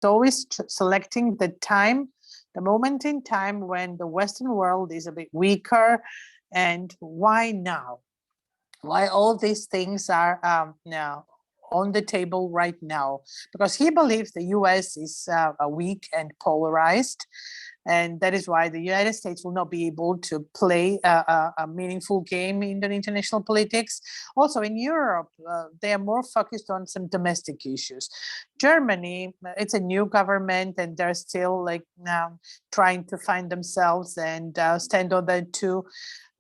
always selecting the time, the moment in time when the Western world is a bit weaker. And why now? Why all these things are now on the table right now? Because he believes the US is weak and polarized. And that is why the United States will not be able to play a meaningful game in the international politics. Also in Europe, they are more focused on some domestic issues. Germany, it's a new government and they're still like now trying to find themselves and stand on their two.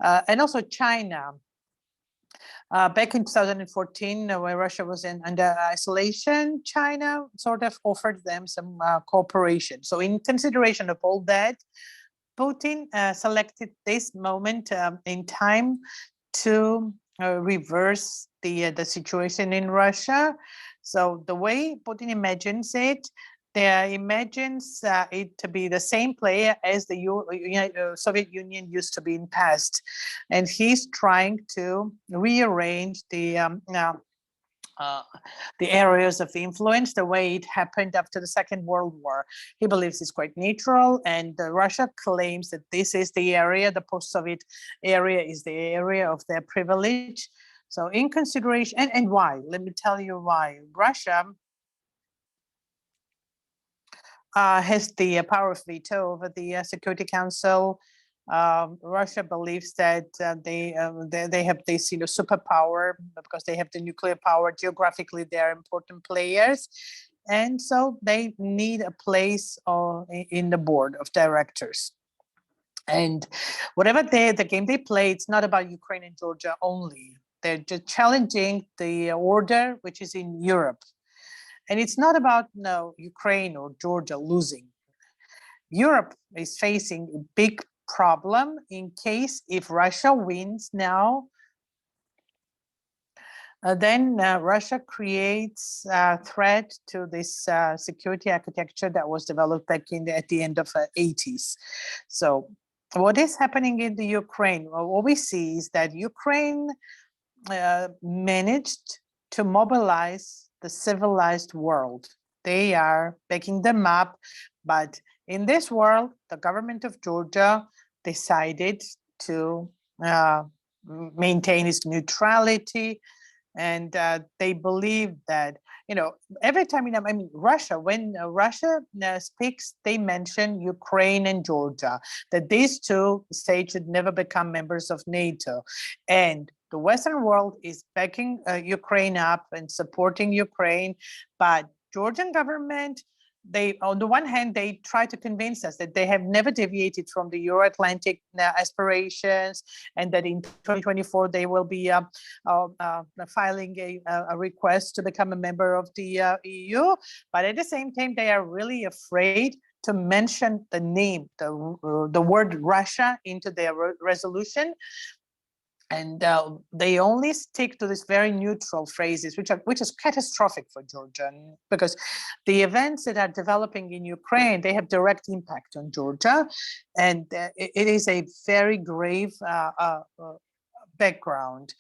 And also China. Back in 2014, when Russia was under isolation, China sort of offered them some cooperation. So in consideration of all that, Putin selected this moment in time to reverse the situation in Russia. So the way Putin imagines it, imagines it to be the same player as the Soviet Union used to be in past. And he's trying to rearrange the areas of influence the way it happened after the Second World War. He believes it's quite neutral, and Russia claims that this is the area, the post-Soviet area is the area of their privilege. So in consideration, and why? Let me tell you why. Russia has the power of veto over the Security Council. Russia believes that they have this superpower because they have the nuclear power. Geographically, they are important players, and so they need a place in the board of directors. And whatever the game they play, it's not about Ukraine and Georgia only. They're just challenging the order which is in Europe. And it's not about Ukraine or Georgia losing. Europe is facing a big problem in case if Russia wins now, then Russia creates a threat to this security architecture that was developed back at the end of the 80s. So what is happening in the Ukraine? Well, what we see is that Ukraine managed to mobilize the civilized world. They are backing them up, but in this world, the government of Georgia decided to maintain its neutrality, and they believe that every time Russia, when Russia speaks, they mention Ukraine and Georgia, that these two states should never become members of NATO, and the Western world is backing Ukraine up and supporting Ukraine, but Georgian government, on the one hand, they try to convince us that they have never deviated from the Euro-Atlantic aspirations, and that in 2024 they will be filing a request to become a member of the EU. But at the same time, they are really afraid to mention the name, the word Russia into their resolution. And they only stick to these very neutral phrases, which is catastrophic for Georgia, because the events that are developing in Ukraine, they have direct impact on Georgia, and it is a very grave background.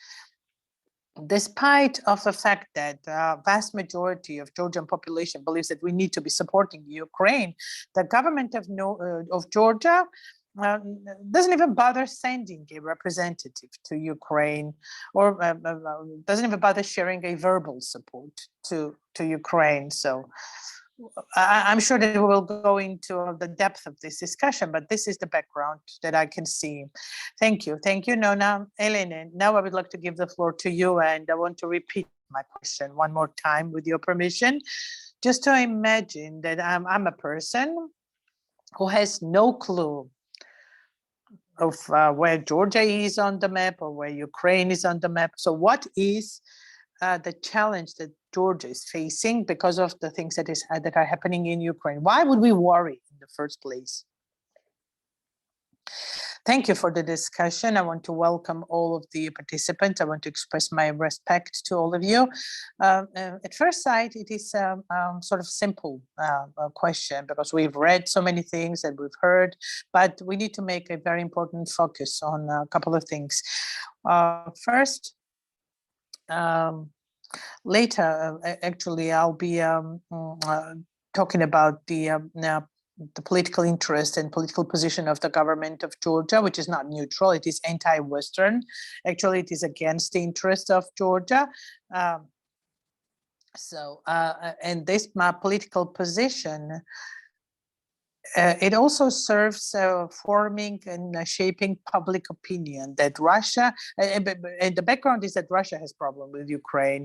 Despite of the fact that vast majority of Georgian population believes that we need to be supporting Ukraine, the government of Georgia doesn't even bother sending a representative to Ukraine, or doesn't even bother sharing a verbal support to Ukraine. So I'm sure that we will go into the depth of this discussion, but this is the background that I can see. Thank you. Thank you, Nona. Elena, now I would like to give the floor to you, and I want to repeat my question one more time with your permission, just to imagine that I'm a person who has no clue of where Georgia is on the map or where Ukraine is on the map. So what is the challenge that Georgia is facing because of the things that are happening in Ukraine? Why would we worry in the first place? Thank you for the discussion. I want to welcome all of the participants. I want to express my respect to all of you. At first sight, it is sort of simple question, because we've read so many things that we've heard, but we need to make a very important focus on a couple of things. First, later, actually, I'll be talking about the political interest and political position of the government of Georgia, which is not neutral. It is anti-Western. Actually, it is against the interest of Georgia. And this political position, it also serves forming and shaping public opinion that Russia, and the background is that Russia has problem with Ukraine.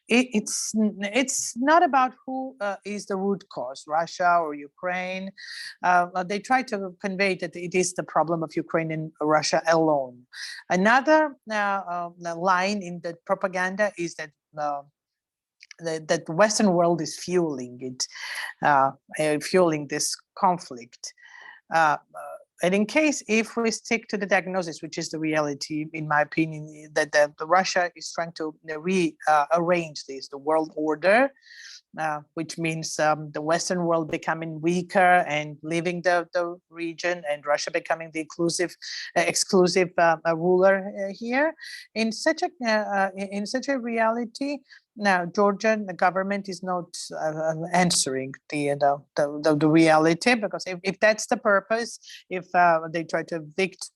It's not about who is the root cause, Russia or Ukraine. They try to convey that it is the problem of Ukraine and Russia alone. Another line in the propaganda is that that the Western world is fueling it, fueling this conflict. And in case, if we stick to the diagnosis, which is the reality, in my opinion, that the Russia is trying to rearrange the world order, which means the Western world becoming weaker and leaving the region, and Russia becoming the exclusive ruler here. In such a reality, now Georgian government is not answering the reality, because if that's the purpose, if they try to evict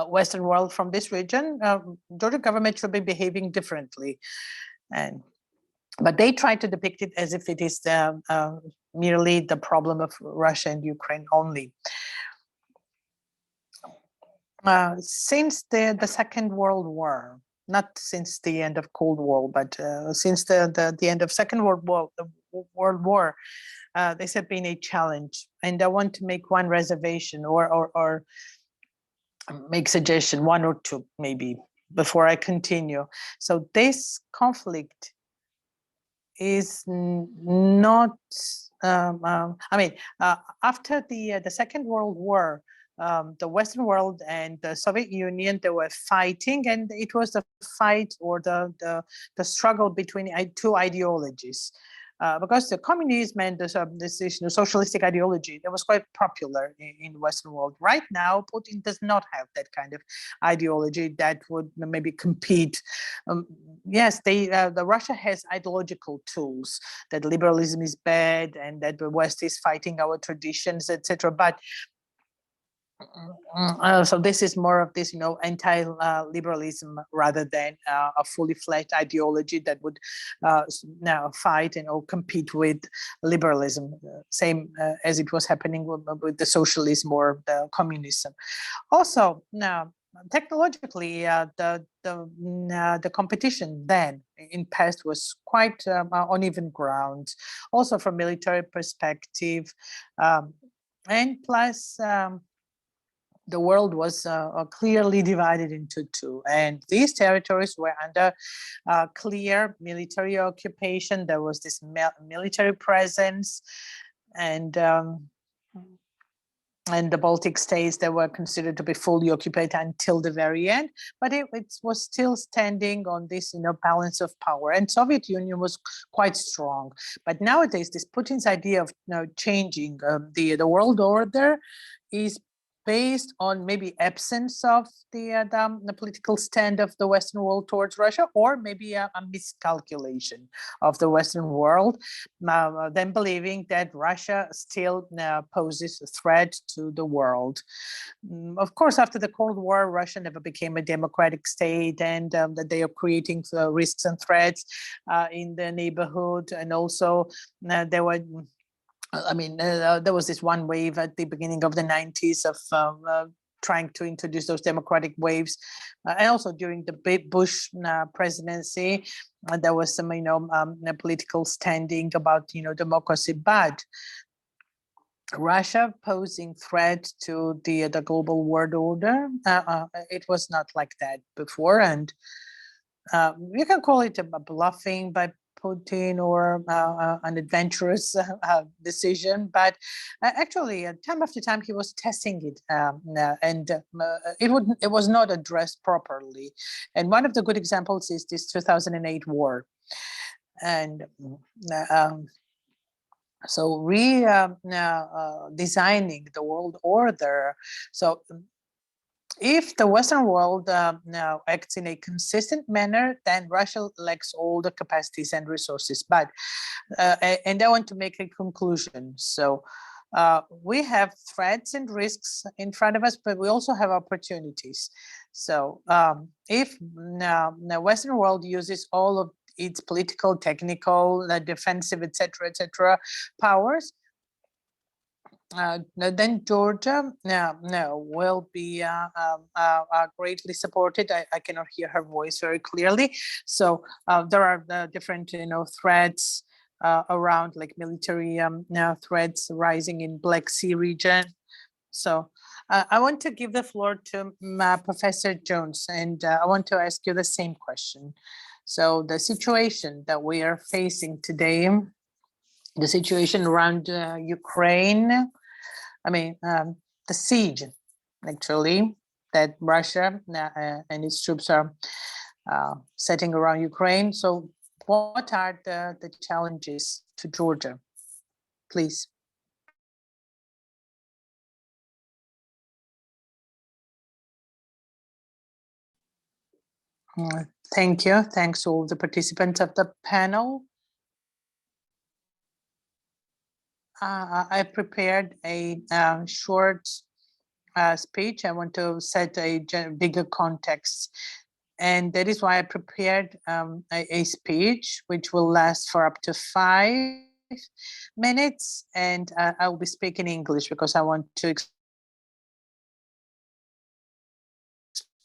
Western world from this region, Georgian government should be behaving differently. But they try to depict it as if it is merely the problem of Russia and Ukraine only. Since the Second World War, not since the end of Cold War, but since the end of Second World War, this has been a challenge. And I want to make one reservation or make suggestion, one or two maybe, before I continue. So this conflict is not, after the Second World War, the Western world and the Soviet Union, they were fighting, and it was the fight or the struggle between two ideologies. Because the communism and this socialistic ideology, that was quite popular in the Western world. Right now, Putin does not have that kind of ideology that would maybe compete. Yes, the Russia has ideological tools, that liberalism is bad and that the West is fighting our traditions, etc. But so this is more of this, anti-liberalism rather than a fully fledged ideology that would now fight and or compete with liberalism, same as it was happening with the socialism or the communism. Also, now technologically, the competition then in past was quite uneven ground. Also, from military perspective, and plus. The world was clearly divided into two, and these territories were under clear military occupation. There was this military presence, and the Baltic states that were considered to be fully occupied until the very end, but it was still standing on this, balance of power. And Soviet Union was quite strong. But nowadays, this Putin's idea of changing the world order is based on maybe absence of the political stand of the Western world towards Russia, or maybe a miscalculation of the Western world, then believing that Russia still poses a threat to the world. Of course, after the Cold War, Russia never became a democratic state, and that they are creating risks and threats in the neighborhood, and also there were. There was this one wave at the beginning of the 90s of trying to introduce those democratic waves. And also during the Bush presidency, there was some, political standing about, democracy. But Russia posing threat to the global world order, it was not like that before. And you can call it a bluffing by Putin or an adventurous decision, but actually, time after time, he was testing it, and it was not addressed properly. And one of the good examples is this 2008 war, and so designing the world order. So if the Western world now acts in a consistent manner, then Russia lacks all the capacities and resources. But and I want to make a conclusion. So we have threats and risks in front of us, but we also have opportunities. So if the Western world uses all of its political, technical, defensive, etc., powers, then Georgia will be greatly supported. I cannot hear her voice very clearly. So there are different, threats around, like military threats rising in Black Sea region. So I want to give the floor to Professor Jones, and I want to ask you the same question. So the situation that we are facing today, the situation around Ukraine, I mean, the siege, actually, that Russia and its troops are setting around Ukraine. So what are the challenges to Georgia? Please. Thank you. Thanks to all the participants of the panel. I prepared a short speech. I want to set a bigger context. And that is why I prepared a speech which will last for up to 5 minutes. And I will be speaking English because I want to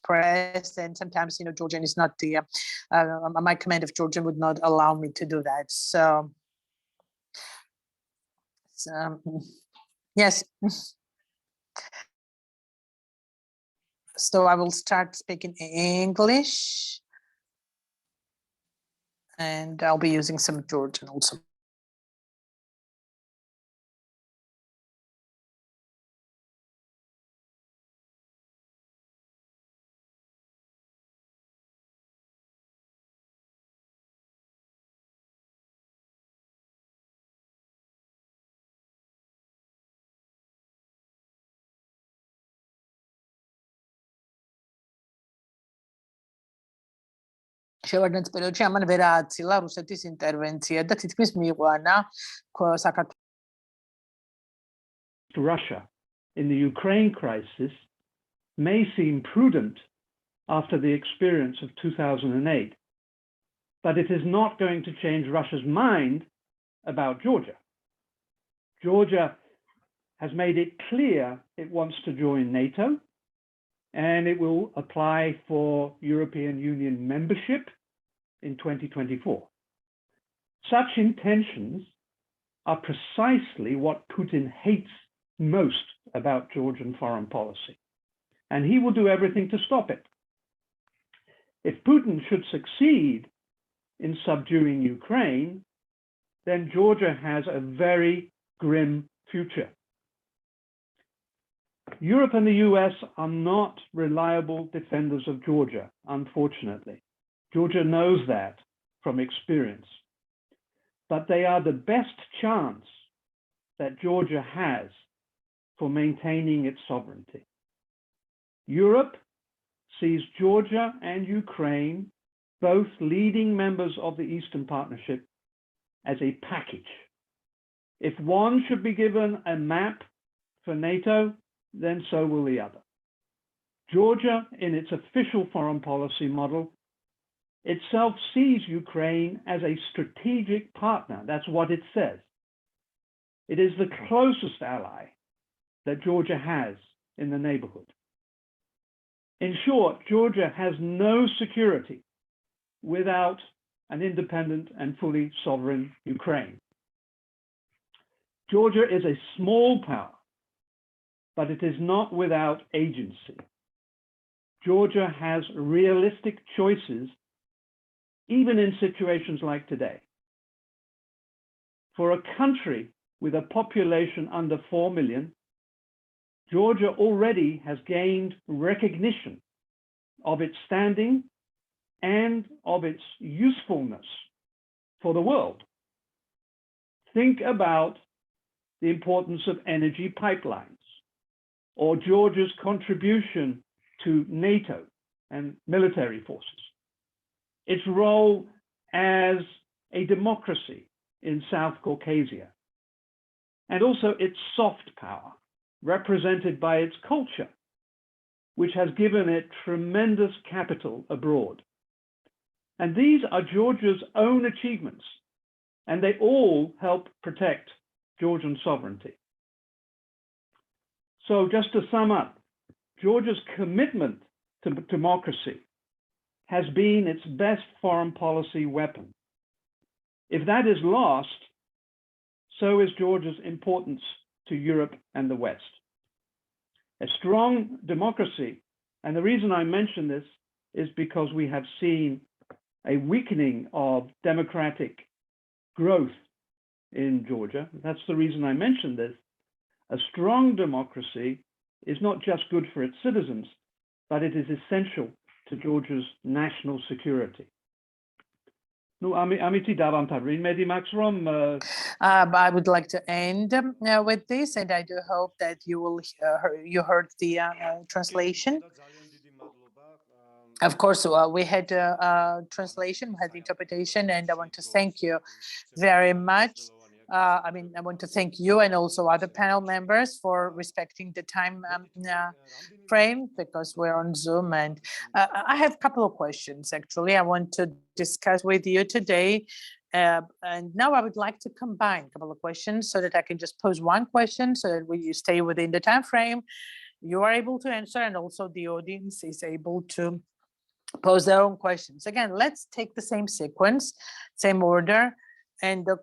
express, and sometimes, Georgian is not the, my command of Georgian would not allow me to do that. So yes. So I will start speaking English, and I'll be using some Georgian also. შევარდნაც პერიოდში ამან ვერ ააცილა რუსეთის ინტერვენცია და თითქმის მიიყვანა საქართველოს. Russia in the Ukraine crisis may seem prudent after the experience of 2008, but it is not going to change Russia's mind about Georgia. Georgia has made it clear it wants to join NATO, and it will apply for European Union membership in 2024. Such intentions are precisely what Putin hates most about Georgian foreign policy, and he will do everything to stop it. If Putin should succeed in subduing Ukraine, then Georgia has a very grim future. Europe and the US are not reliable defenders of Georgia, unfortunately. Georgia knows that from experience. But they are the best chance that Georgia has for maintaining its sovereignty. Europe sees Georgia and Ukraine, both leading members of the Eastern Partnership, as a package. If one should be given a map for NATO, then so will the other. Georgia, in its official foreign policy model, itself sees Ukraine as a strategic partner. That's what it says. It is the closest ally that Georgia has in the neighborhood. In short, Georgia has no security without an independent and fully sovereign Ukraine. Georgia is a small power, but it is not without agency. Georgia has realistic choices, even in situations like today. For a country with a population under 4 million, Georgia already has gained recognition of its standing and of its usefulness for the world. Think about the importance of energy pipelines, or Georgia's contribution to NATO and military forces, its role as a democracy in South Caucasia, and also its soft power, represented by its culture, which has given it tremendous capital abroad. And these are Georgia's own achievements, and they all help protect Georgian sovereignty. So just to sum up, Georgia's commitment to democracy has been its best foreign policy weapon. If that is lost, so is Georgia's importance to Europe and the West. A strong democracy, and the reason I mention this is because we have seen a weakening of democratic growth in Georgia. That's the reason I mention this. A strong democracy is not just good for its citizens, but it is essential to Georgia's national security. I would like to end with this, and I do hope that you heard the translation. Of course, we had translation, we had interpretation, and I want to thank you very much. I want to thank you and also other panel members for respecting the time frame, because we're on Zoom. And I have a couple of questions, actually, I want to discuss with you today. And now I would like to combine a couple of questions so that I can just pose one question so that you stay within the time frame. You are able to answer, and also the audience is able to pose their own questions. Again, let's take the same sequence, same order. And the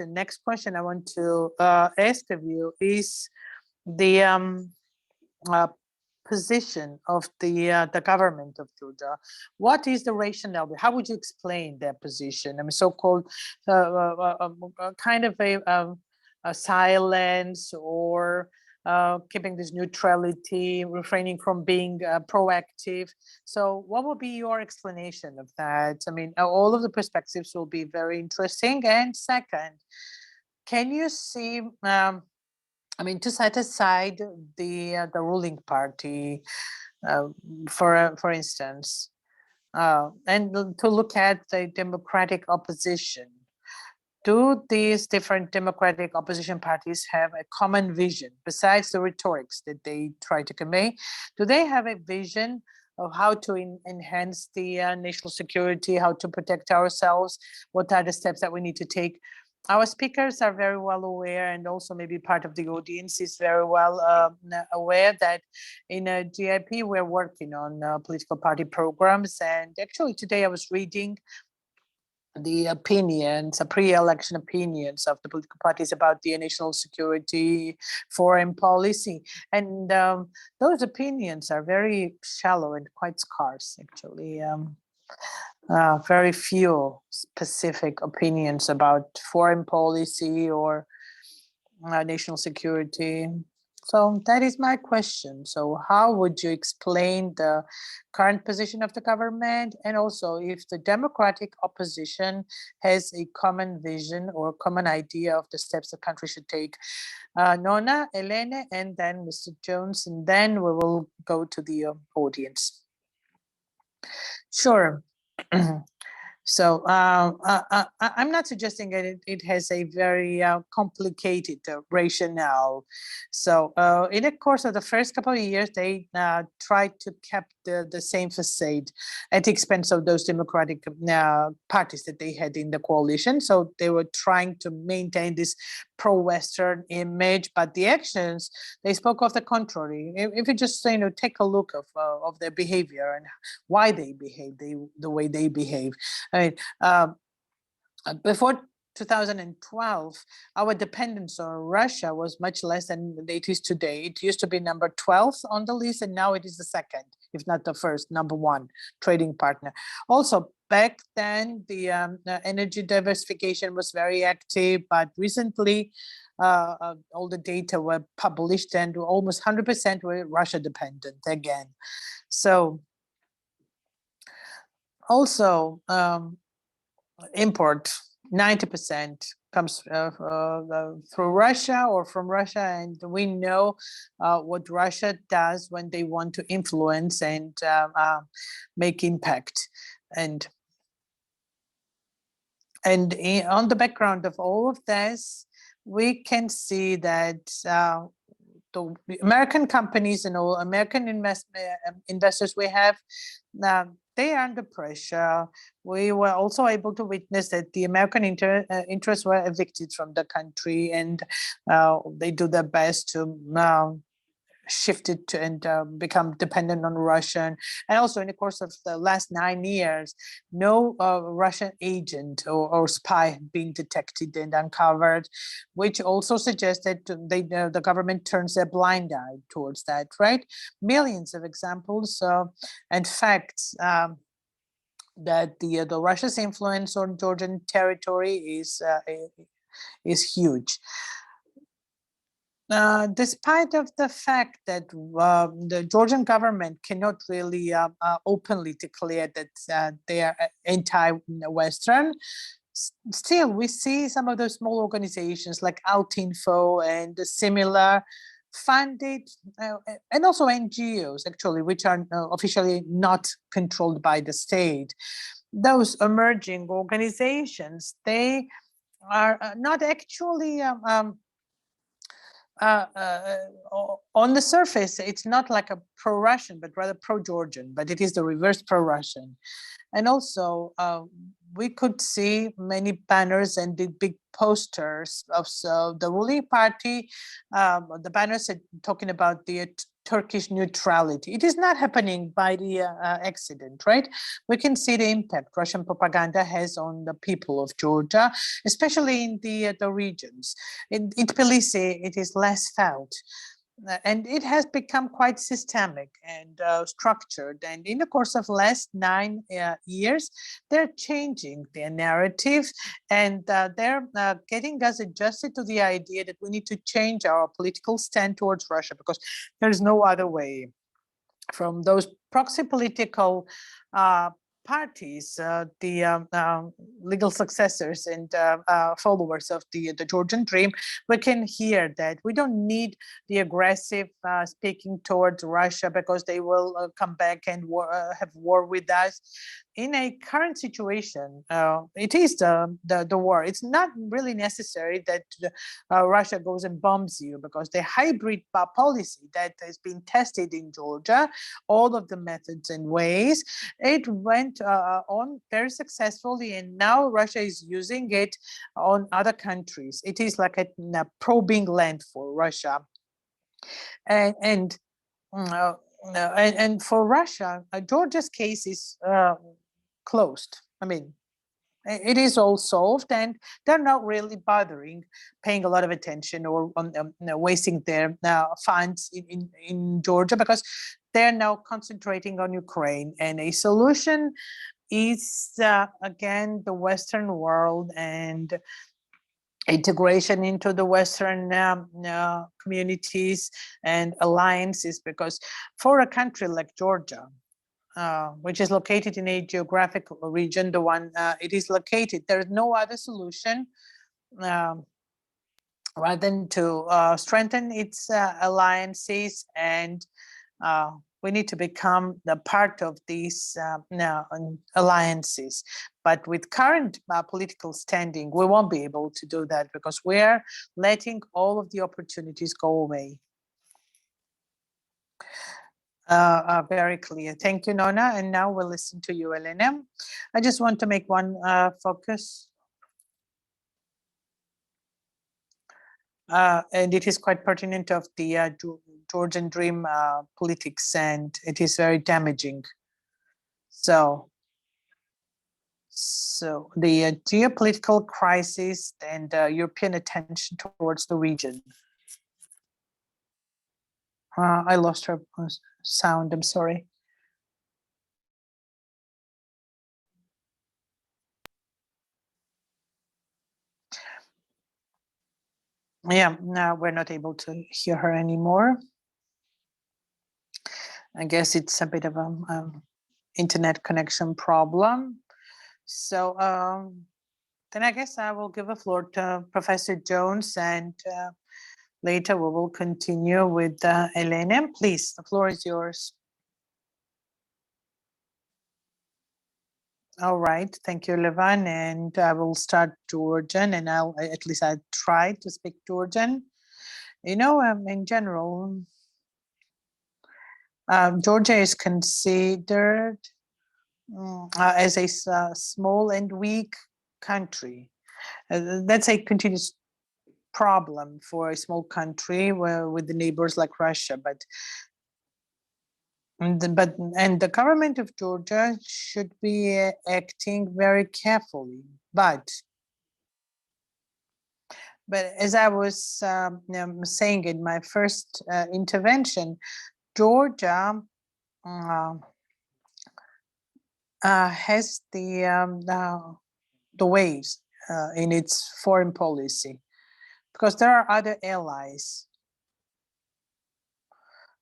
next question I want to ask of you is the position of the government of Georgia. What is the rationale? How would you explain their position? So-called kind of a silence, or keeping this neutrality, refraining from being proactive. So what would be your explanation of that? All of the perspectives will be very interesting. And second, can you see, to set aside the ruling party, for instance, and to look at the democratic opposition, do these different democratic opposition parties have a common vision besides the rhetorics that they try to convey? Do they have a vision of how to enhance the national security, how to protect ourselves? What are the steps that we need to take? Our speakers are very well aware, and also maybe part of the audience is very well aware that in GIP we're working on political party programs. And actually today I was reading the opinions, pre-election opinions of the political parties about the national security, foreign policy. And those opinions are very shallow and quite scarce, actually. Very few specific opinions about foreign policy or national security. So that is my question. So how would you explain the current position of the government, and also if the democratic opposition has a common vision or common idea of the steps the country should take? Nona, Elena, and then Mr. Jones, and then we will go to the audience. Sure. So I'm not suggesting that it has a very complicated rationale. So in the course of the first couple of years, they tried to keep the same facade at the expense of those democratic parties that they had in the coalition. So they were trying to maintain this pro-Western image, but the actions, they spoke of the contrary. If you just take a look of their behavior and why they behave the way they behave. Before 2012, our dependence on Russia was much less than it is today. It used to be number 12 on the list, and now it is the second, if not the first, number one trading partner. Also, back then, the energy diversification was very active, but recently, all the data were published, and almost 100% were Russia dependent again. So, also, import 90% comes through Russia or from Russia, and we know what Russia does when they want to influence and make impact. And on the background of all of this, we can see that the American companies and all American investors we have, they are under pressure. We were also able to witness that the American interests were evicted from the country, and they do their best to shift it to, and become dependent on Russian. And also in the course of the last 9 years, no Russian agent or spy had been detected and uncovered, which also suggests that the government turns a blind eye towards that, right? Millions of examples and facts that the Russia's influence on Georgian territory is huge. Despite of the fact that the Georgian government cannot really openly declare that they are anti-Western, still we see some of those small organizations like Altinfo and similar funded, and also NGOs actually, which are officially not controlled by the state. Those emerging organizations, they are not actually on the surface, it's not like a pro-Russian, but rather pro-Georgian, but it is the reverse pro-Russian. And also, we could see many banners and the big posters of the ruling party. The banners are talking about the Turkish neutrality. It is not happening by the accident, right? We can see the impact Russian propaganda has on the people of Georgia, especially in the regions. In Tbilisi, it is less felt. And it has become quite systemic and structured. And in the course of last 9 years, they're changing their narrative, and they're getting us adjusted to the idea that we need to change our political stand towards Russia, because there's no other way. From those proxy political parties, the legal successors and followers of the Georgian dream, we can hear that we don't need the aggressive speaking towards Russia because they will come back and have war with us. In a current situation, it is the war. It's not really necessary that Russia goes and bombs you, because the hybrid policy that has been tested in Georgia, all of the methods and ways, it went on very successfully, and now Russia is using it on other countries. It is like a probing land for Russia, and for Russia, Georgia's case is closed. I mean, it is all solved, and they're not really paying a lot of attention or wasting their funds in Georgia, because they're now concentrating on Ukraine. And a solution is, again, the Western world and integration into the Western communities and alliances, because for a country like Georgia, which is located in a geographical region, the one it is located, there is no other solution rather than to strengthen its alliances, and we need to become the part of these alliances. But with current political standing, we won't be able to do that, because we're letting all of the opportunities go away. Very clear. Thank you, Nona. And now we'll listen to you, Elena. I just want to make one focus. And it is quite pertinent of the Georgian dream politics, and it is very damaging. So the geopolitical crisis and European attention towards the region. I lost her sound, I'm sorry. Yeah, now we're not able to hear her anymore. I guess it's a bit of an internet connection problem. So Then I guess I will give the floor to Professor Jones, and later we will continue with Elena. Please, the floor is yours. All right, thank you, Levan. And I will start Georgian, and I'll try to speak Georgian. You know, in general, Georgia is considered as a small and weak country. That's a continuous problem for a small country with the neighbors like Russia. And the government of Georgia should be acting very carefully. But as I was saying in my first intervention, Georgia has the ways in its foreign policy, because there are other allies.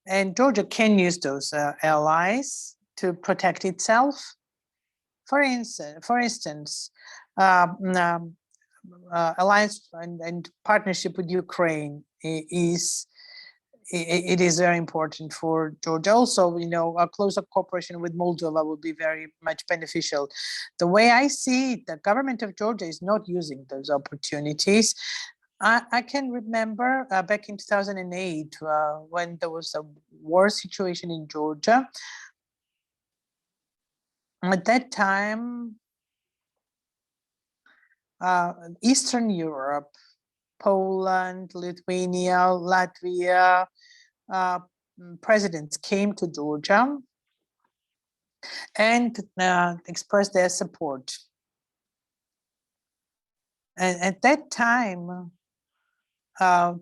And Georgia can use those allies to protect itself. For instance, alliance and partnership with Ukraine is very important for Georgia. Also, you know, a closer cooperation with Moldova would be very much beneficial. The way I see it, the government of Georgia is not using those opportunities. I can remember back in 2008 when there was a war situation in Georgia. At that time, Eastern Europe, Poland, Lithuania, Latvia, presidents came to Georgia and expressed their support. And at that time,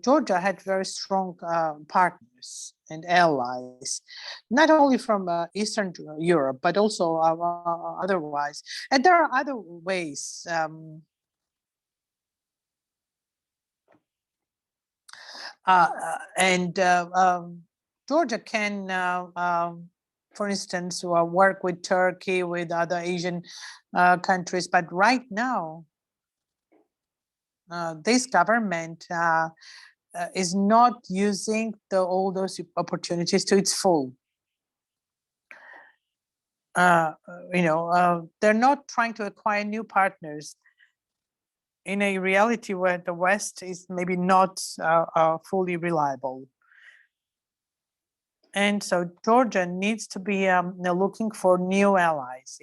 Georgia had very strong partners and allies, not only from Eastern Europe, but also otherwise. And there are other ways. Georgia can, for instance, work with Turkey, with other Asian countries. But right now, this government is not using all those opportunities to its full. They're not trying to acquire new partners in a reality where the West is maybe not fully reliable. And so Georgia needs to be looking for new allies,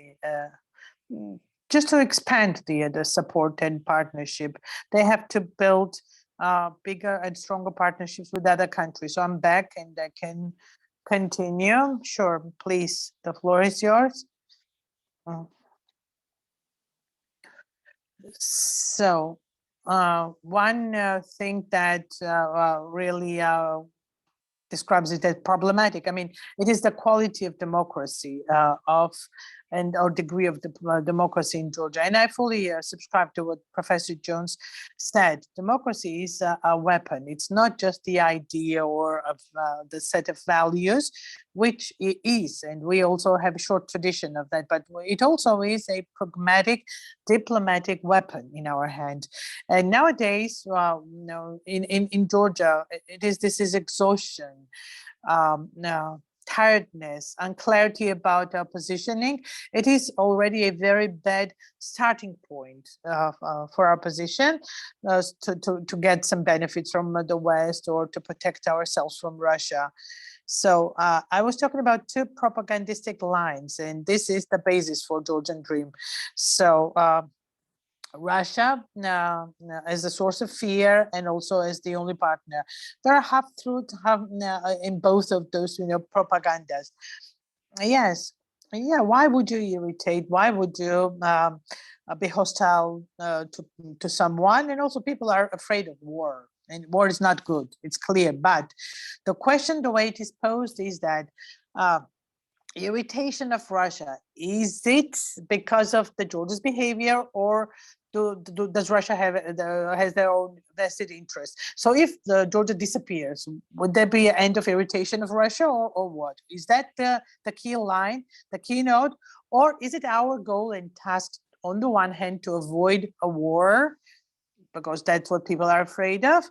just to expand the support and partnership. They have to build bigger and stronger partnerships with other countries. So I'm back and I can continue. Sure, please, the floor is yours. So one thing that really describes it as problematic, I mean, it is the quality of democracy or degree of the democracy in Georgia. And I fully subscribe to what Professor Jones said. Democracy is a weapon. It's not just the idea or of the set of values, which it is, and we also have a short tradition of that, but it also is a pragmatic, diplomatic weapon in our hand. And nowadays, in Georgia, this is exhaustion, tiredness, unclarity about our positioning. It is already a very bad starting point for our position to get some benefits from the West or to protect ourselves from Russia. So I was talking about two propagandistic lines, and this is the basis for Georgian Dream. So Russia as a source of fear and also as the only partner. There are half-truths in both of those, propagandas. Yes, yeah. Why would you irritate? Why would you be hostile to someone? And also, people are afraid of war, and war is not good. It's clear. But the question, the way it is posed, is that. Irritation of Russia, is it because of the Georgia's behavior, or does Russia has their own vested interest? So if Georgia disappears, would there be an end of irritation of Russia, or what? Is that the key line, the keynote, or is it our goal and task on the one hand, to avoid a war, because that's what people are afraid of,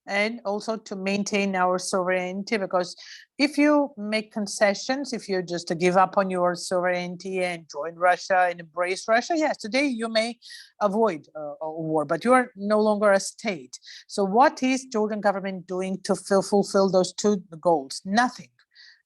and also to maintain our sovereignty, because if you make concessions, if you just give up on your sovereignty and join Russia and embrace Russia, yes, today you may avoid a war, but you are no longer a state. So what is Georgian government doing to fulfill those two goals? Nothing.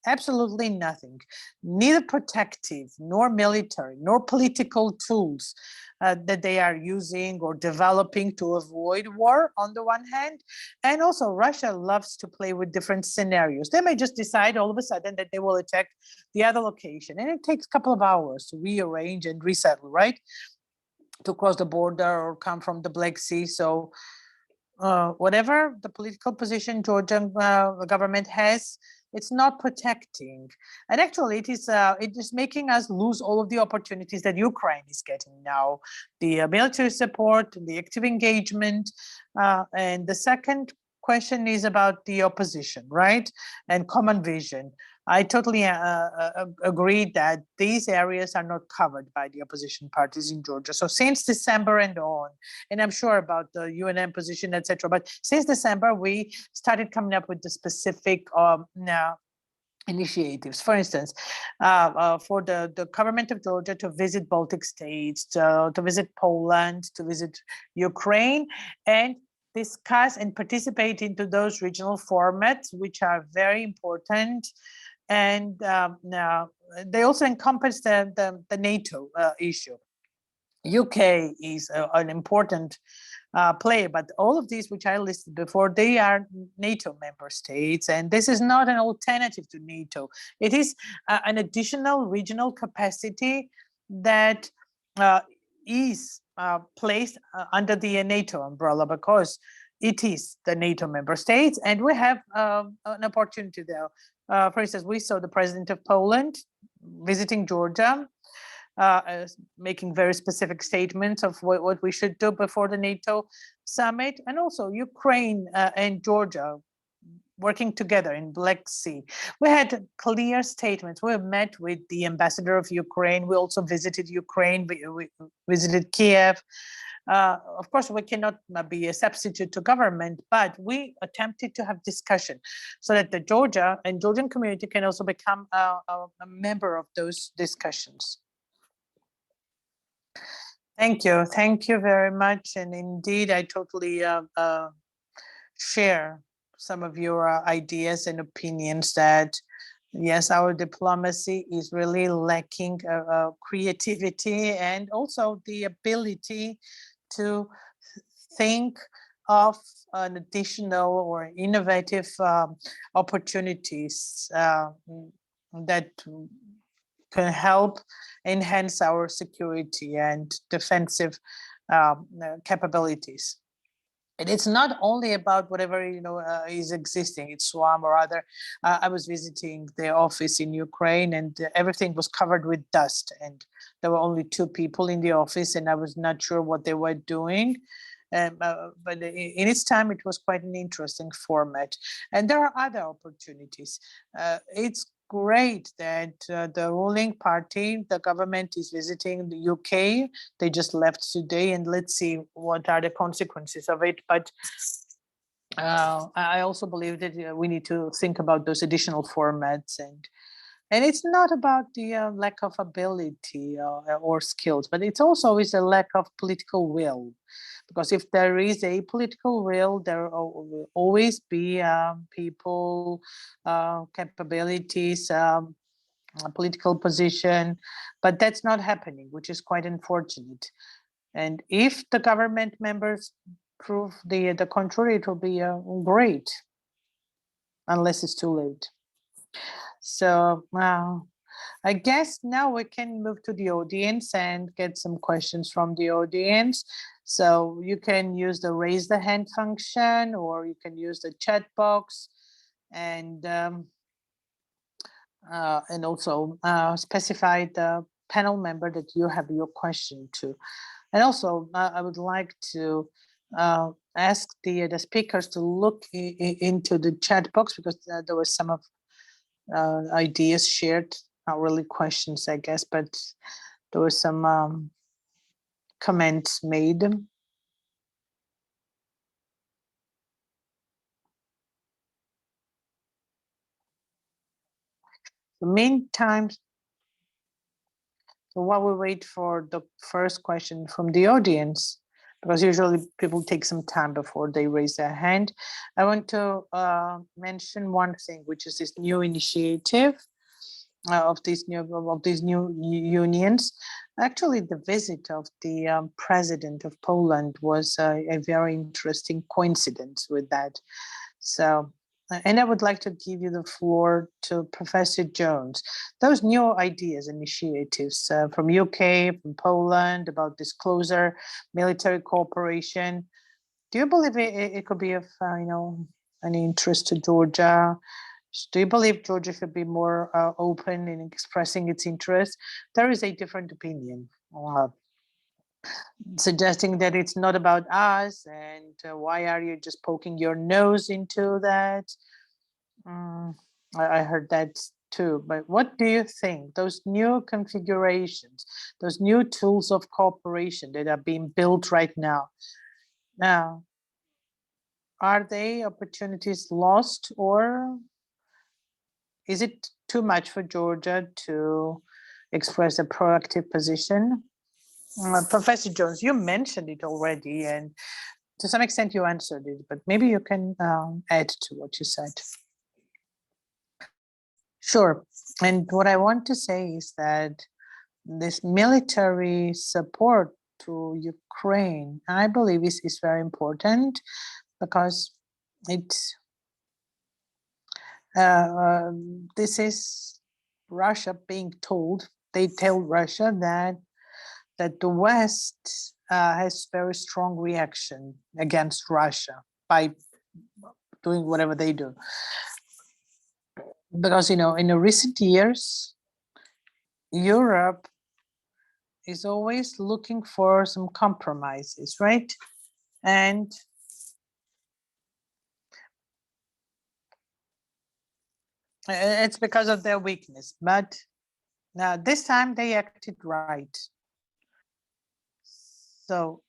Absolutely nothing. Neither protective, nor military, nor political tools that they are using or developing to avoid war on the one hand. And also Russia loves to play with different scenarios. They may just decide all of a sudden that they will attack the other location, and it takes a couple of hours to rearrange and resettle, right? To cross the border or come from the Black Sea. So whatever the political position Georgian government has, it's not protecting, and actually it is making us lose all of the opportunities that Ukraine is getting now, the military support, the active engagement, and the second question is about the opposition, right, and common vision. I totally agree that these areas are not covered by the opposition parties in Georgia. So since December and on, and I'm sure about the UNM position, etc. But since December, we started coming up with the specific initiatives. For instance, for the government of Georgia to visit Baltic states, to visit Poland, to visit Ukraine, and discuss and participate into those regional formats, which are very important. And they also encompass the NATO issue. UK is an important player, but all of these which I listed before, they are NATO member states, and this is not an alternative to NATO. It is an additional regional capacity that is placed under the NATO umbrella, because it is the NATO member states, and we have an opportunity there. For instance, we saw the president of Poland visiting Georgia, making very specific statements of what we should do before the NATO summit, and also Ukraine and Georgia working together in Black Sea. We had clear statements. We met with the ambassador of Ukraine. We also visited Ukraine. We visited Kiev. Of course, we cannot be a substitute to government, but we attempted to have discussion so that the Georgia and Georgian community can also become a member of those discussions. Thank you very much. And indeed, I totally share some of your ideas and opinions that, yes, our diplomacy is really lacking creativity and also the ability to think of an additional or innovative opportunities that can help enhance our security and defensive capabilities. And it's not only about whatever is existing. It's SWAM or other. I was visiting the office in Ukraine, and everything was covered with dust. And there were only 2 people in the office, and I was not sure what they were doing. But in its time, it was quite an interesting format. And there are other opportunities. It's great that the ruling party, the government, is visiting the UK. They just left today, and let's see what are the consequences of it. But I also believe that we need to think about those additional formats, and it's not about the lack of ability or skills, but it's also is a lack of political will. Because if there is a political will, there will always be people, capabilities, political position, but that's not happening, which is quite unfortunate. And if the government members prove the contrary, it will be great, unless it's too late. So I guess now we can move to the audience and get some questions from the audience. So you can use the raise the hand function, or you can use the chat box, and also specify the panel member that you have your question to. And also, I would like to ask the speakers to look into the chat box, because there were some of ideas shared, not really questions, I guess, but there were some comments made. Meantime, so while we wait for the first question from the audience, because usually people take some time before they raise their hand, I want to mention one thing, which is this new initiative of these new unions. Actually, the visit of the president of Poland was a very interesting coincidence with that. So, and I would like to give you the floor to Professor Jones. Those new ideas, initiatives from UK, from Poland about this closer military cooperation, do you believe it could be of any interest to Georgia? Do you believe Georgia should be more open in expressing its interest? There is a different opinion, suggesting that it's not about us, and why are you just poking your nose into that? I heard that too, but what do you think? Those new configurations, those new tools of cooperation that are being built right now, are they opportunities lost, or is it too much for Georgia to express a proactive position? Professor Jones, you mentioned it already, and to some extent you answered it, but maybe you can add to what you said. Sure. And what I want to say is that this military support to Ukraine, I believe is very important, because it's this is Russia being told, they tell Russia that the West has very strong reaction against Russia by doing whatever they do. Because, in the recent years, Europe is always looking for some compromises, right? And it's because of their weakness. But now this time they acted right. So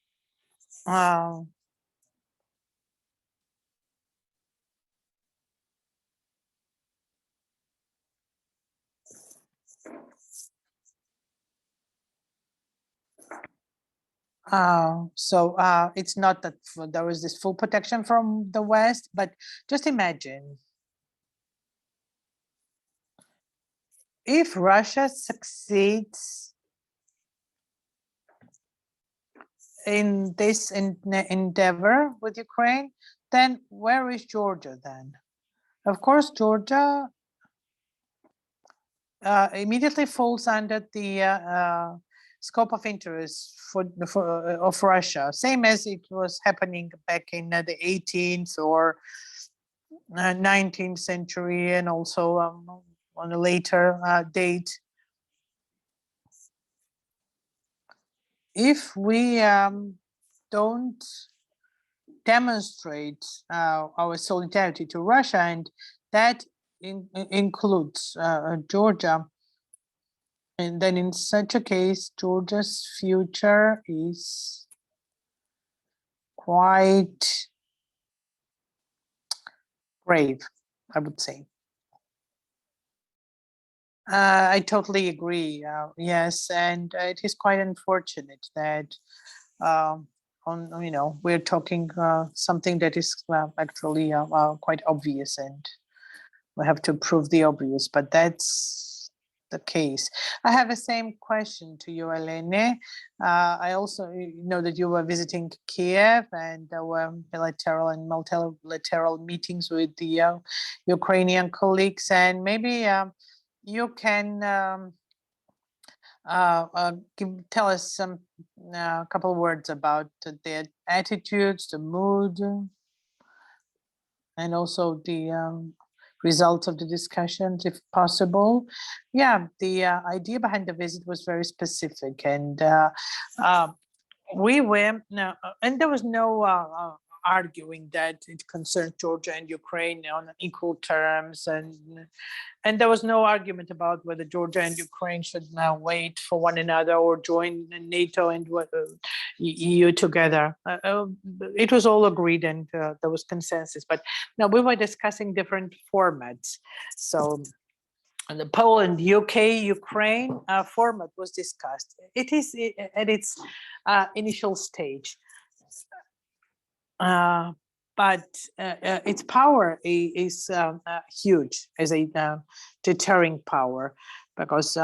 it's not that there is this full protection from the West, but just imagine if Russia succeeds in this endeavor with Ukraine, then where is Georgia then? Of course, Georgia immediately falls under the scope of interest of Russia, same as it was happening back in the 18th or 19th century, and also on a later date. If we don't demonstrate our solidarity to Russia, and that includes Georgia, and then in such a case, Georgia's future is quite grave, I would say. I totally agree. Yes, and it is quite unfortunate that we're talking something that is actually quite obvious, and we have to prove the obvious, but that's the case. I have the same question to you, Elene. I also know that you were visiting Kiev, and there were bilateral and multilateral meetings with the Ukrainian colleagues, and maybe you can tell us a couple of words about their attitudes, the mood, and also the results of the discussions, if possible. Yeah, the idea behind the visit was very specific, and we were and there was no arguing that it concerns Georgia and Ukraine on equal terms, and there was no argument about whether Georgia and Ukraine should now wait for one another or join NATO and EU together. It was all agreed, and there was consensus. But now we were discussing different formats. So the Poland, UK, Ukraine format was discussed. It is at its initial stage. But its power is huge as a deterring power, because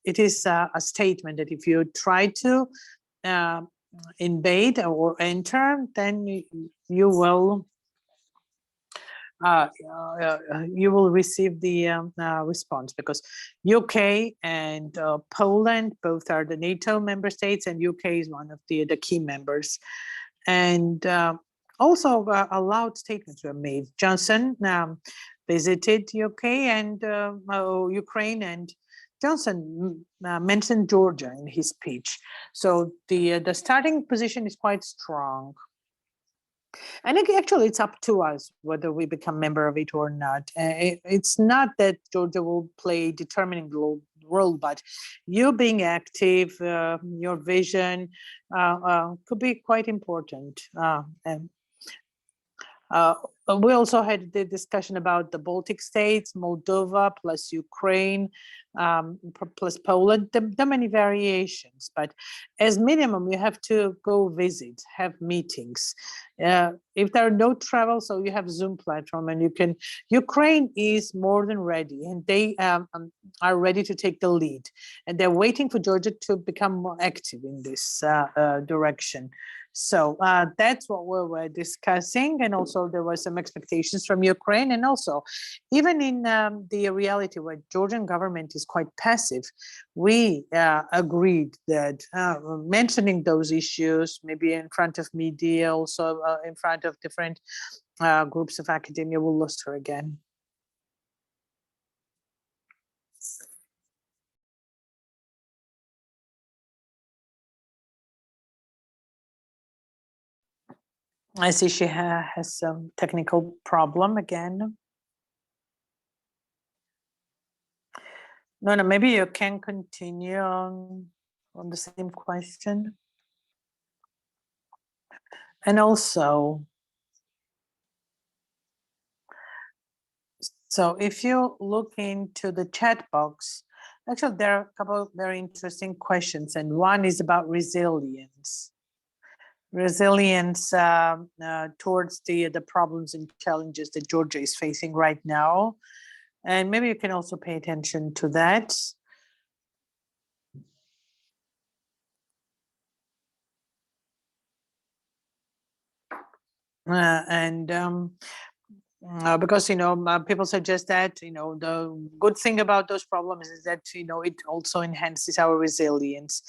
it is a statement that if you try to invade or enter, then you will receive the response, because UK and Poland both are the NATO member states, and UK is one of the key members. And also loud statements were made. Johnson visited UK and Ukraine, and Johnson mentioned Georgia in his speech. So the starting position is quite strong. And actually, it's up to us whether we become member of it or not. It's not that Georgia will play a determining role, but you being active, your vision could be quite important. We also had the discussion about the Baltic states, Moldova plus Ukraine, plus Poland. There are many variations, but as minimum, you have to go visit, have meetings. If there are no travel, so you have Zoom platform, and you can. Ukraine is more than ready, and they are ready to take the lead, and they're waiting for Georgia to become more active in this direction. So that's what we were discussing, and also there were some expectations from Ukraine, and also even in the reality where Georgian government is quite passive, we agreed that mentioning those issues, maybe in front of media, also in front of different groups of academia, will luster again. I see she has some technical problem again. No, maybe you can continue on the same question. And also, so if you look into the chat box, actually there are a couple of very interesting questions, and one is about resilience. Resilience towards the problems and challenges that Georgia is facing right now. And maybe you can also pay attention to that. Because people suggest that the good thing about those problems is that it also enhances our resilience.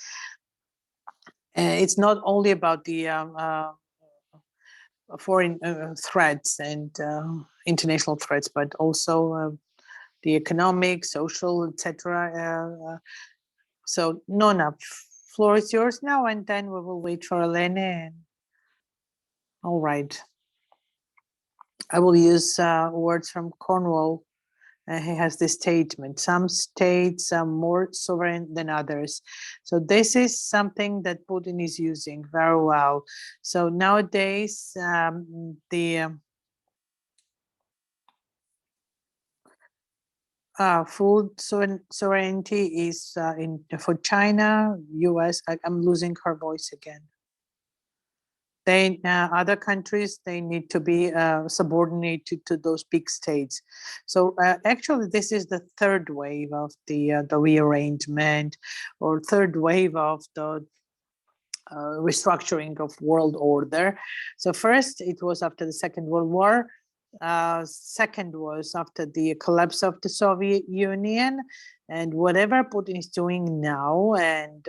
It's not only about the foreign threats and international threats, but also the economic, social, etc. So Nona, floor is yours now, and then we will wait for Elena. All right. I will use words from Cornwall. He has this statement: some states are more sovereign than others. So this is something that Putin is using very well. So nowadays, the food sovereignty is for China, US. I'm losing her voice again. They other countries, they need to be subordinated to those big states. So actually, this is the third wave of the rearrangement, or third wave of the restructuring of world order. So first, it was after the Second World War. Second was after the collapse of the Soviet Union, and whatever Putin is doing now, and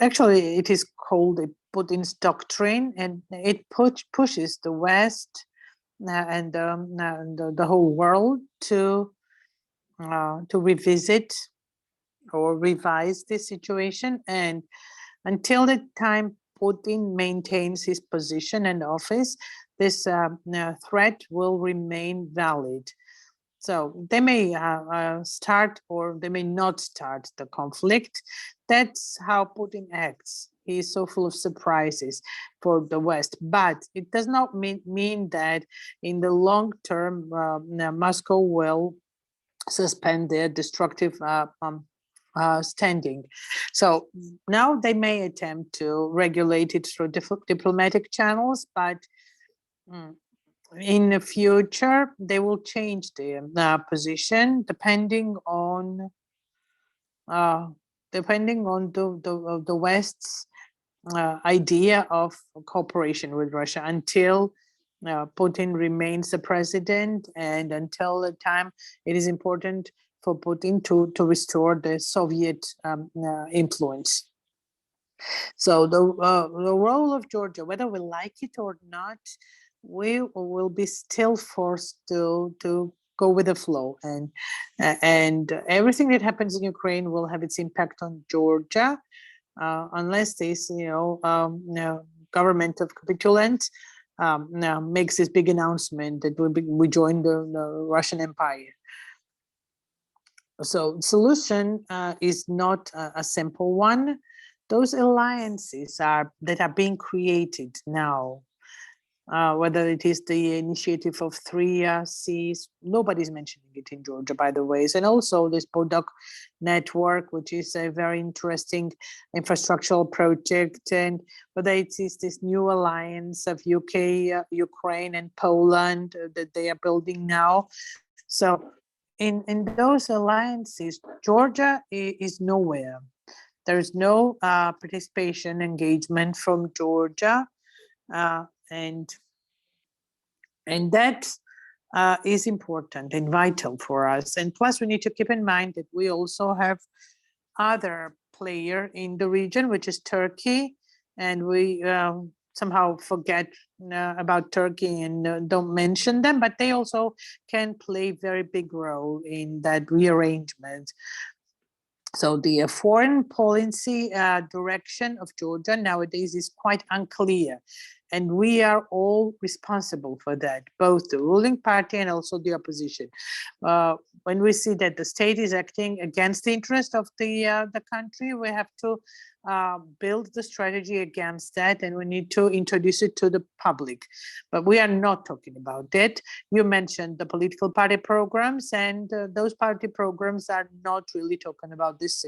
actually, it is called Putin's doctrine, and it pushes the West and the whole world to revisit or revise this situation. And until the time Putin maintains his position and office, this threat will remain valid. So they may start or they may not start the conflict. That's how Putin acts. He is so full of surprises for the West. But it does not mean that in the long term, Moscow will suspend their destructive standing. So now they may attempt to regulate it through diplomatic channels, but in the future, they will change their position depending on the West's idea of cooperation with Russia until Putin remains the president, and until the time it is important for Putin to restore the Soviet influence. So the role of Georgia, whether we like it or not, we will be still forced to go with the flow, and everything that happens in Ukraine will have its impact on Georgia, unless this government of capitulants makes this big announcement that we join the Russian Empire. So solution is not a simple one. Those alliances that are being created now, whether it is the initiative of 3Cs, nobody's mentioning it in Georgia, by the way, and also this Bodok network, which is a very interesting infrastructural project, and whether it is this new alliance of UK, Ukraine, and Poland that they are building now. So in those alliances, Georgia is nowhere. There's no participation engagement from Georgia, and that is important and vital for us. And plus, we need to keep in mind that we also have other player in the region, which is Turkey, and we somehow forget about Turkey and don't mention them, but they also can play a very big role in that rearrangement. So the foreign policy direction of Georgia nowadays is quite unclear. And we are all responsible for that, both the ruling party and also the opposition. When we see that the state is acting against the interest of the country, we have to build the strategy against that, and we need to introduce it to the public. But we are not talking about it. You mentioned the political party programs, and those party programs are not really talking about this.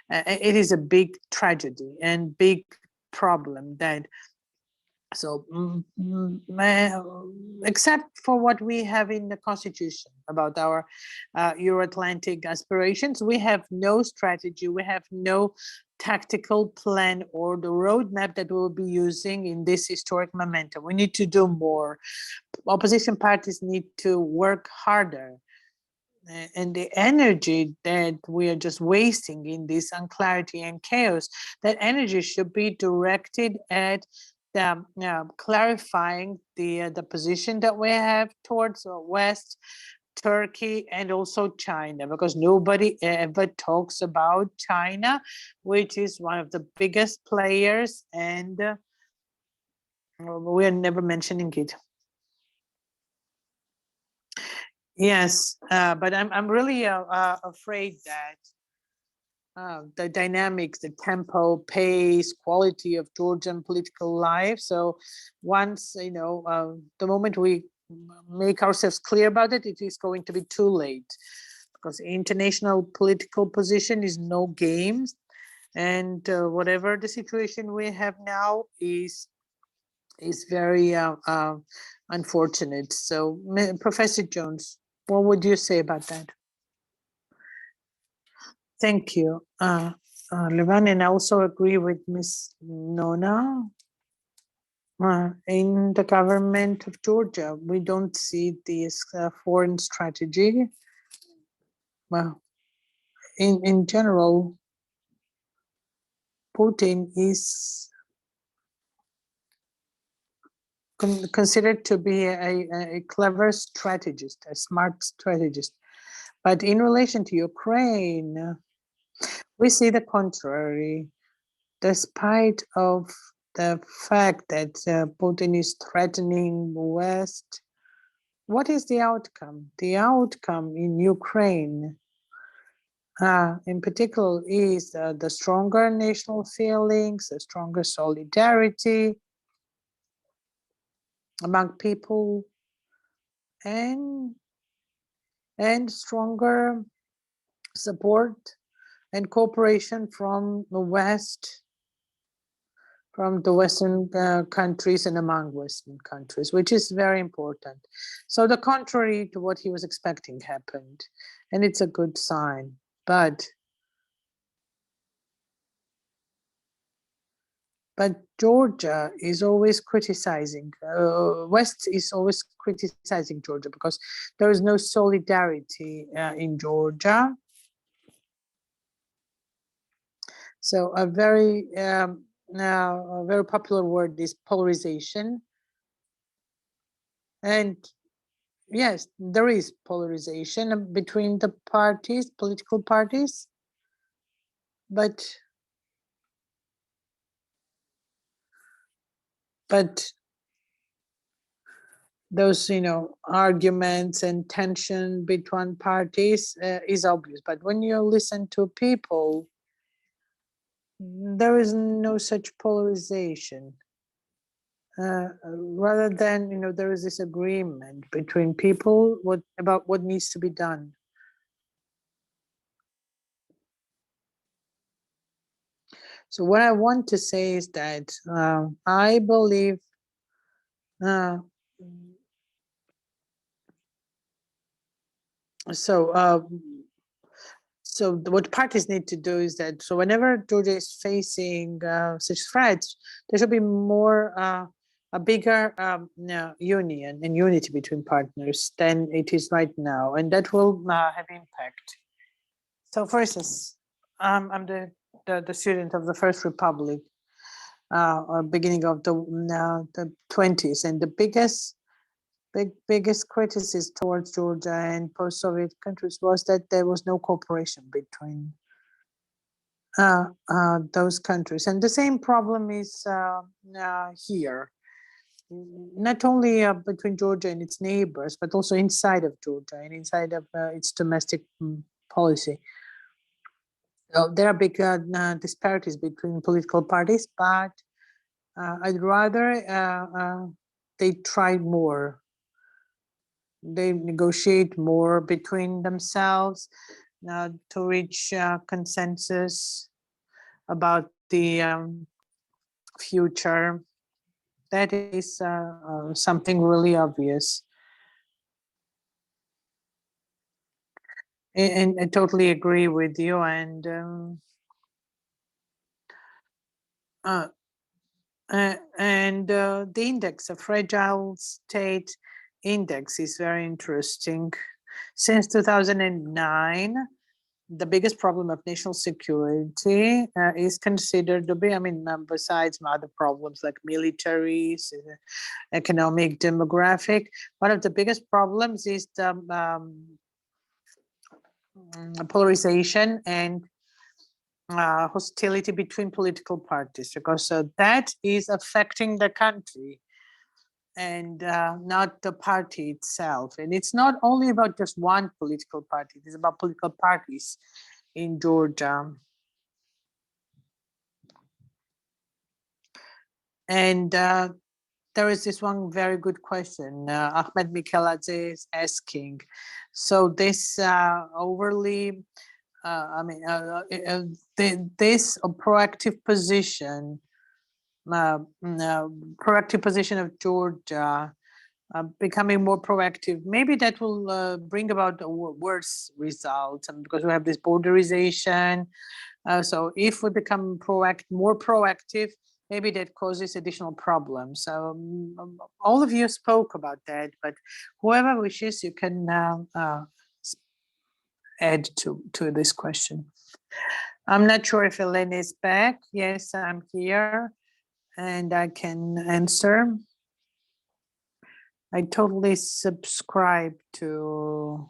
It is a big tragedy and big problem that. So, except for what we have in the Constitution about our Euro-Atlantic aspirations, we have no strategy, we have no tactical plan or the roadmap that we'll be using in this historic momentum. We need to do more. Opposition parties need to work harder. And the energy that we are just wasting in this unclarity and chaos, that energy should be directed at clarifying the position that we have towards West, Turkey, and also China, because nobody ever talks about China, which is one of the biggest players, and we are never mentioning it. Yes, but I'm really afraid that the dynamics, the tempo, pace, quality of Georgian political life. So once, the moment we make ourselves clear about it, it is going to be too late, because international political position is no games. And whatever the situation we have now is very unfortunate. So Professor Jones, what would you say about that? Thank you, Levan, and I also agree with Ms. Nona. In the government of Georgia, we don't see this foreign strategy. Well, in general, Putin is considered to be a clever strategist, a smart strategist. But in relation to Ukraine, we see the contrary. Despite of the fact that Putin is threatening the West. What is the outcome? The outcome in Ukraine, in particular, is the stronger national feelings, the stronger solidarity among people, and stronger support and cooperation from the West, from the Western countries and among Western countries, which is very important. So the contrary to what he was expecting happened, and it's a good sign. But Georgia is always criticizing, West is always criticizing Georgia because there is no solidarity in Georgia. So a very popular word is polarization. And yes, there is polarization between the parties, political parties, but those, arguments and tension between parties is obvious. But when you listen to people, there is no such polarization. Rather than, there is this agreement between people about what needs to be done. So what I want to say is that I believe so what parties need to do is that, so whenever Georgia is facing such threats, there should be more a bigger union and unity between partners than it is right now, and that will have impact. So for instance, I'm the student of the First Republic, beginning of the 20s, and the biggest criticism towards Georgia and post-Soviet countries was that there was no cooperation between those countries. And the same problem is here, not only between Georgia and its neighbors, but also inside of Georgia and inside of its domestic policy. So there are big disparities between political parties, but I'd rather they try more. They negotiate more between themselves to reach consensus about the future. That is something really obvious. And I totally agree with you. And the index, a fragile state index, is very interesting. Since 2009, the biggest problem of national security is considered to be, besides other problems like military, economic, demographic, one of the biggest problems is the polarization and hostility between political parties, because that is affecting the country and not the party itself. And it's not only about just one political party, it's about political parties in Georgia. And there is this one very good question Ahmed Mikeladze is asking. So this overly, this proactive position, proactive position of Georgia, becoming more proactive, maybe that will bring about a worse result, because we have this borderization. So if we become more proactive, maybe that causes additional problems. So all of you spoke about that, but whoever wishes, you can now add to this question. I'm not sure if Elena is back. Yes, I'm here and I can answer. I totally subscribe to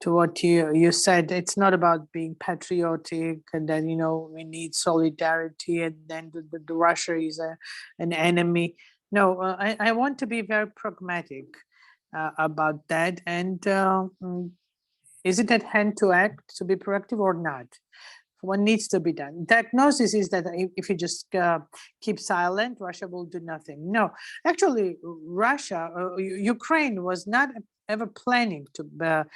to what you said. It's not about being patriotic and then, you know, we need solidarity and then the Russia is an enemy. No, I want to be very pragmatic about that. And is it at hand to act, to be proactive or not? What needs to be done? Diagnosis is that if you just keep silent, Russia will do nothing. No, actually, Russia, Ukraine was not ever planning to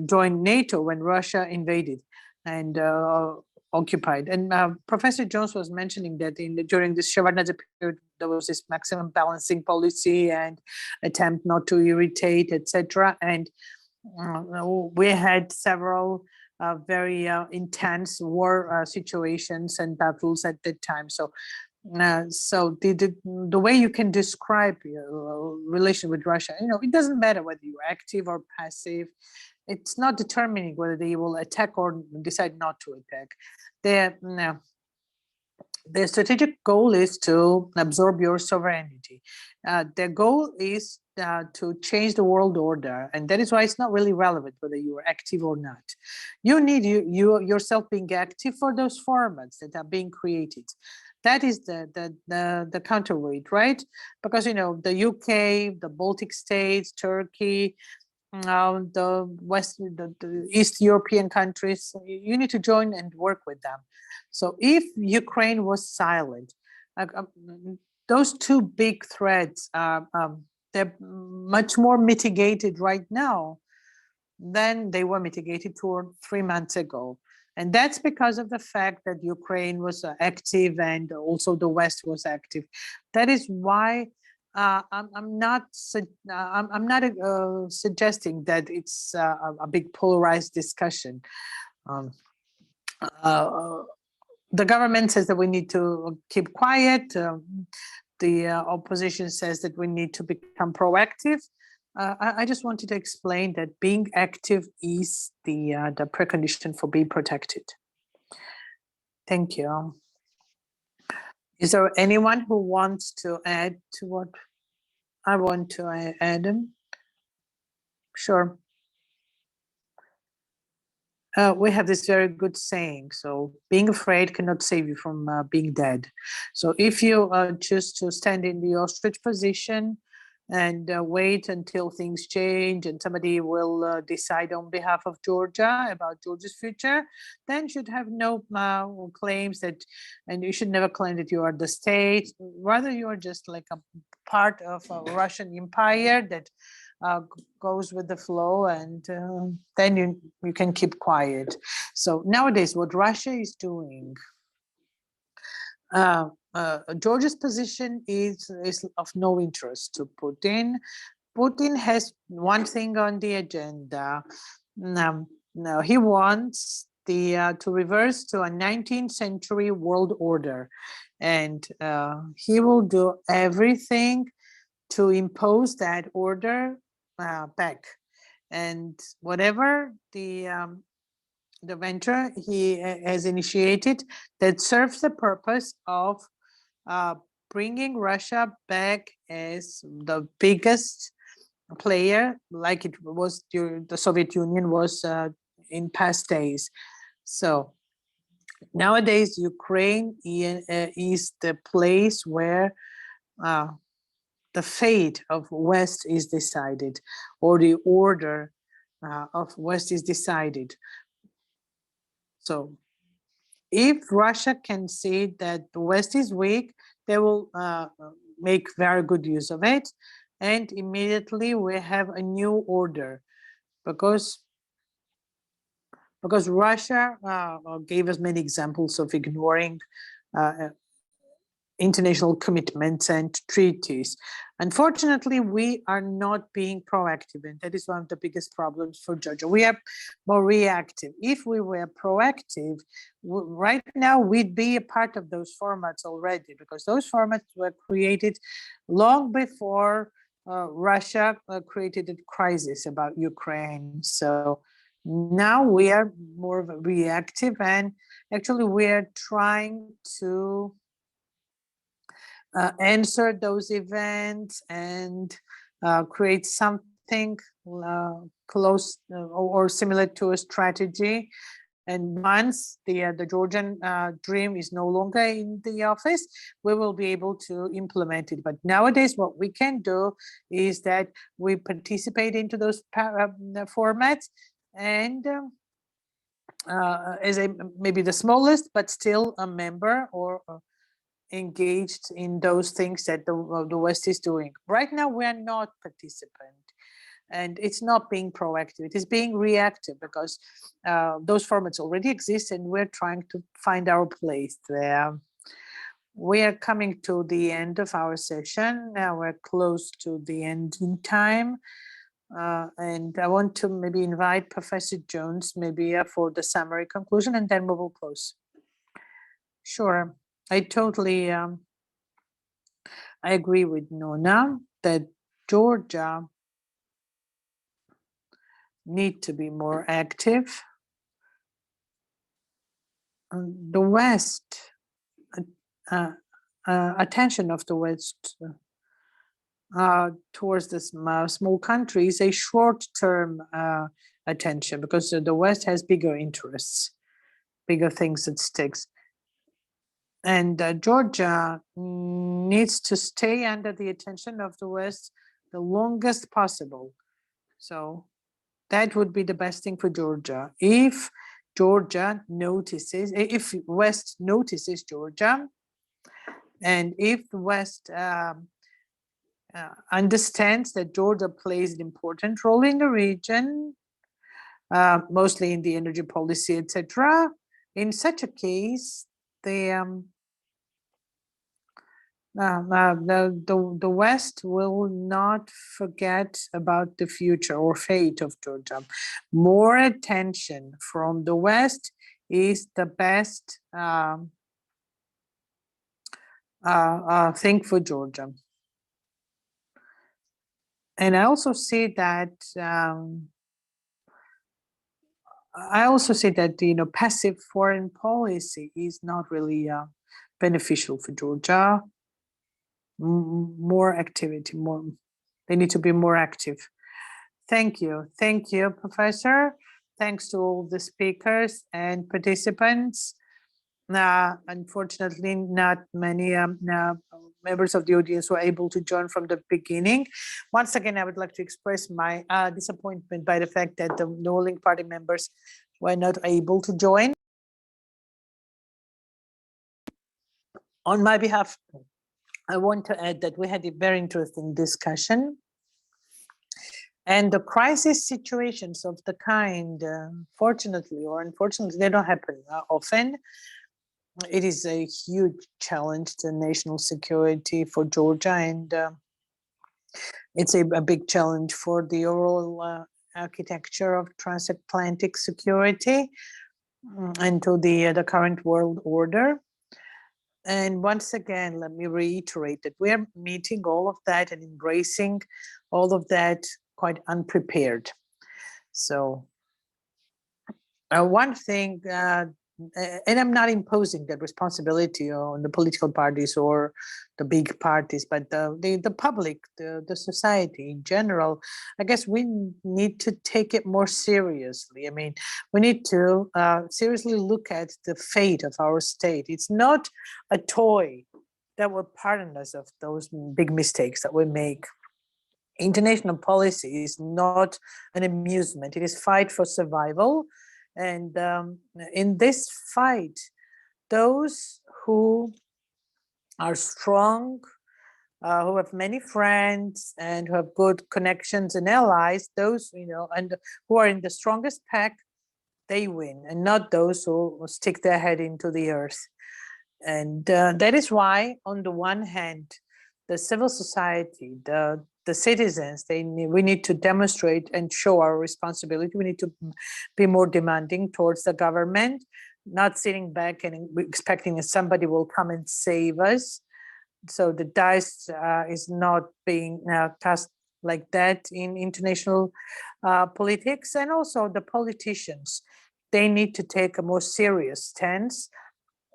join NATO when Russia invaded and occupied. And Professor Jones was mentioning that during this Shevardnadze period, there was this maximum balancing policy and attempt not to irritate, etc. And we had several very intense war situations and battles at that time. So, so the way you can describe your relation with Russia, you know, it doesn't matter whether you're active or passive. It's not determining whether they will attack or decide not to attack. Their strategic goal is to absorb your sovereignty. Their goal is to change the world order, and that is why it's not really relevant whether you are active or not. You need you yourself being active for those formats that are being created. That is the counterweight, right? Because, you know, the UK, the Baltic states, Turkey, the the East European countries, you need to join and work with them. So if Ukraine was silent, those two big threats are they're much more mitigated right now than they were mitigated 2 or 3 months ago. And that's because of the fact that Ukraine was active and also the West was active. That is why I'm not suggesting that it's a big polarized discussion. The government says that we need to keep quiet. The opposition says that we need to become proactive. I just wanted to explain that being active is the precondition for being protected. Thank you. Is there anyone who wants to add to what I want to add? Sure. We have this very good saying, so being afraid cannot save you from being dead. So if you choose to stand in the ostrich position and wait until things change and somebody will decide on behalf of Georgia about Georgia's future, then you should have no claims that, and you should never claim that you are the state. Rather, you are just like a part of a Russian empire that goes with the flow, and then you can keep quiet. So nowadays, what Russia is doing, Georgia's position is of no interest to Putin. Putin has one thing on the agenda. Now he wants to reverse to a 19th century world order, and he will do everything to impose that order back. And whatever the venture he has initiated that serves the purpose of bringing Russia back as the biggest player, like it was during the Soviet Union was in past days. So nowadays, Ukraine is the place where the fate of West is decided, or the order of West is decided. So if Russia can see that the West is weak, they will make very good use of it. And immediately we have a new order, because Russia gave us many examples of ignoring international commitments and treaties. Unfortunately, we are not being proactive, and that is one of the biggest problems for Georgia. We are more reactive. If we were proactive, right now we'd be a part of those formats already, because those formats were created long before Russia created a crisis about Ukraine. So now we are more reactive, and actually we are trying to answer those events and create some something close or similar to a strategy. And once the Georgian dream is no longer in the office, we will be able to implement it. But nowadays, what we can do is that we participate into those formats, and as maybe the smallest, but still a member or engaged in those things that the West is doing. Right now, we are not participant. And it's not being proactive, it is being reactive, because those formats already exist and we're trying to find our place there. We are coming to the end of our session. Now we're close to the ending time. And I want to maybe invite Professor Jones maybe for the summary conclusion, and then we will close. Sure, I totally I agree with Nona that Georgia need to be more active. The West, attention of the West towards this small country is a short-term attention, because the West has bigger interests, bigger things at stake. And Georgia needs to stay under the attention of the West the longest possible. So that would be the best thing for Georgia. If Georgia notices, if West notices Georgia, and if the West understands that Georgia plays an important role in the region, mostly in the energy policy, etc., in such a case, the West will not forget about the future or fate of Georgia. More attention from the West is the best thing for Georgia. And I also see that passive foreign policy is not really beneficial for Georgia. More activity, they need to be more active. Thank you, Professor. Thanks to all the speakers and participants. Unfortunately, not many members of the audience were able to join from the beginning. Once again, I would like to express my disappointment by the fact that the ruling party members were not able to join. On my behalf, I want to add that we had a very interesting discussion, and the crisis situations of the kind, fortunately or unfortunately, they don't happen often. It is a huge challenge to national security for Georgia, and it's a big challenge for the overall architecture of transatlantic security and to the current world order. And once again, let me reiterate that we are meeting all of that and embracing all of that quite unprepared. So one thing, and I'm not imposing that responsibility on the political parties or the big parties, but the public, the society in general, I guess we need to take it more seriously. I mean, we need to seriously look at the fate of our state. It's not a toy that will pardon us of those big mistakes that we make. International policy is not an amusement. It is fight for survival. And in this fight, those who are strong, who have many friends and who have good connections and allies, those, and who are in the strongest pack, they win, and not those who stick their head into the earth. And that is why, on the one hand, the civil society, the citizens, we need to demonstrate and show our responsibility. We need to be more demanding towards the government, not sitting back and expecting that somebody will come and save us. So the dice is not being cast like that in international politics. And also the politicians, they need to take a more serious stance,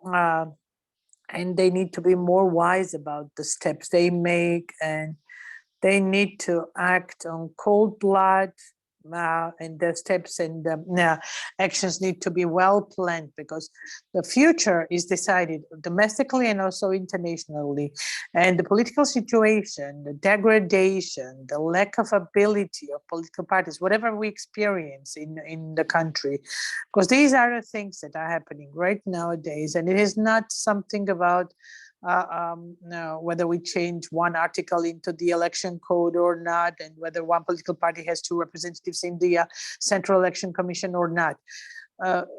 and they need to be more wise about the steps they make, and They need to act on cold blood, and the steps and the actions need to be well planned, because the future is decided domestically and also internationally. And the political situation, the degradation, the lack of ability of political parties, whatever we experience in the country, because these are the things that are happening right nowadays. And it is not something about whether we change one article into the election code or not, and whether one political party has 2 representatives in the Central Election Commission or not.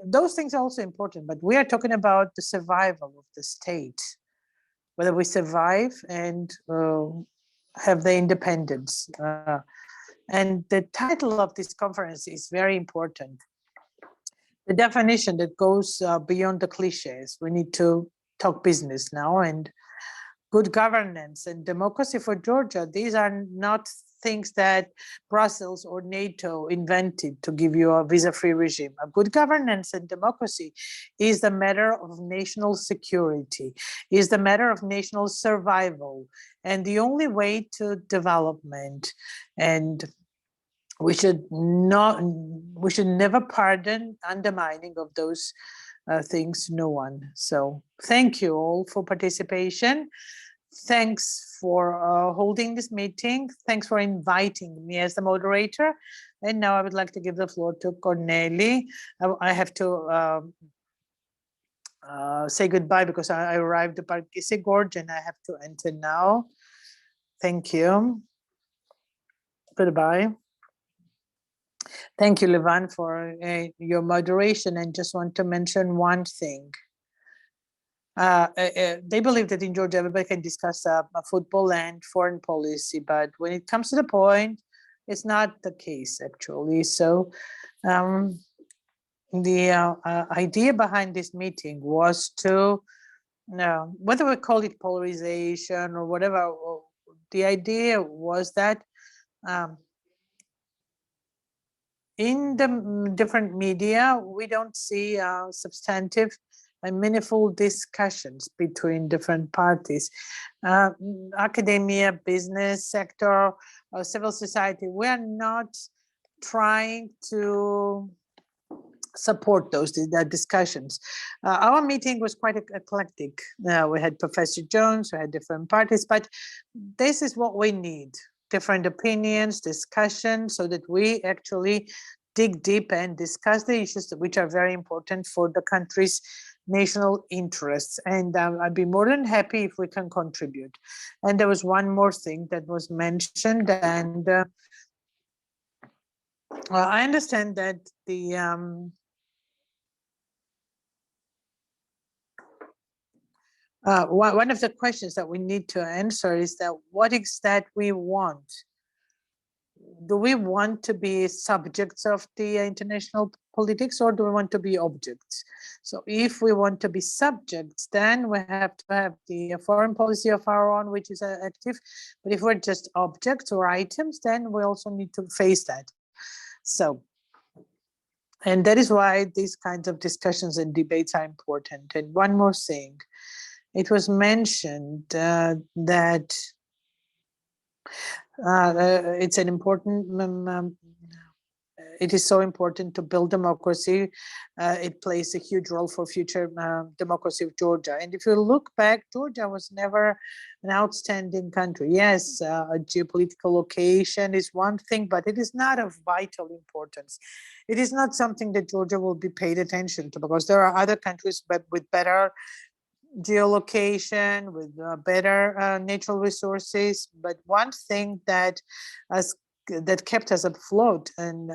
Those things are also important, but we are talking about the survival of the state, whether we survive and have the independence. And the title of this conference is very important. The definition that goes beyond the cliches. We need to talk business now, and good governance and democracy for Georgia. These are not things that Brussels or NATO invented to give you a visa-free regime. A good governance and democracy is the matter of national security, is the matter of national survival, and the only way to development. And we should never pardon undermining of those things, no one. So thank you all for participation. Thanks for holding this meeting. Thanks for inviting me as the moderator. And now I would like to give the floor to Corneli. I have to say goodbye because I arrived at Tbilisi Gorge and I have to enter now. Thank you. Goodbye. Thank you, Levan, for your moderation, and just want to mention one thing. They believe that in Georgia, everybody can discuss football and foreign policy, but when it comes to the point, it's not the case, actually. So the idea behind this meeting was to, whether we call it polarization or whatever, the idea was that in the different media, we don't see substantive and meaningful discussions between different parties. Academia, business sector, civil society, we are not trying to support those discussions. Our meeting was quite eclectic. We had Professor Jones, we had different parties, but this is what we need. Different opinions, discussion, so that we actually dig deep and discuss the issues which are very important for the country's national interests. And I'd be more than happy if we can contribute. And there was one more thing that was mentioned, and I understand that the one of the questions that we need to answer is that what is that we want? Do we want to be subjects of the international politics, or do we want to be objects? So if we want to be subjects, then we have to have the foreign policy of our own, which is active. But if we're just objects or items, then we also need to face that. So, and that is why these kinds of discussions and debates are important. And one more thing. It was mentioned that it's an important, it is so important to build democracy. It plays a huge role for future democracy of Georgia. And if you look back, Georgia was never an outstanding country. Yes, a geopolitical location is one thing, but it is not of vital importance. It is not something that Georgia will be paid attention to, because there are other countries with better geolocation, with better natural resources. But one thing that kept us afloat and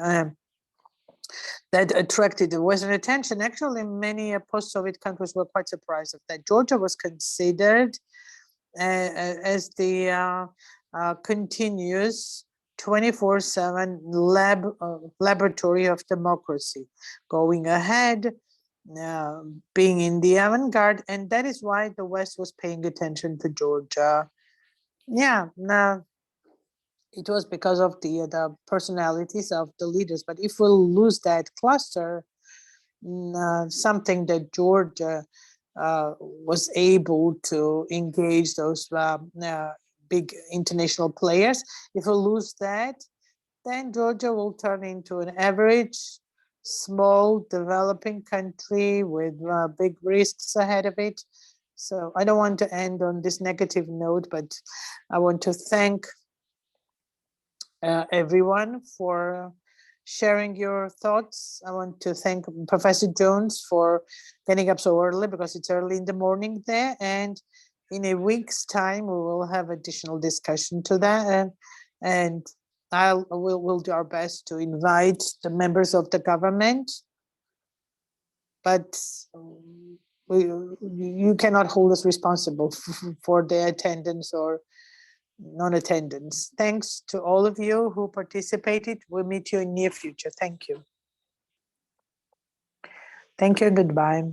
that attracted the Western attention, actually many post-Soviet countries were quite surprised of that. Georgia was considered as the continuous 24/7 laboratory of democracy, going ahead, being in the avant-garde, and that is why the West was paying attention to Georgia. Yeah, it was because of the personalities of the leaders. But if we lose that cluster, something that Georgia was able to engage those big international players. If we lose that, then Georgia will turn into an average, small, developing country with big risks ahead of it. So I don't want to end on this negative note, but I want to thank everyone for sharing your thoughts. I want to thank Professor Jones for getting up so early, because it's early in the morning there. And in a week's time, we will have additional discussion to that. And we'll do our best to invite the members of the government. But you cannot hold us responsible for their attendance or non-attendance. Thanks to all of you who participated. We'll meet you in near future. Thank you. Thank you and goodbye.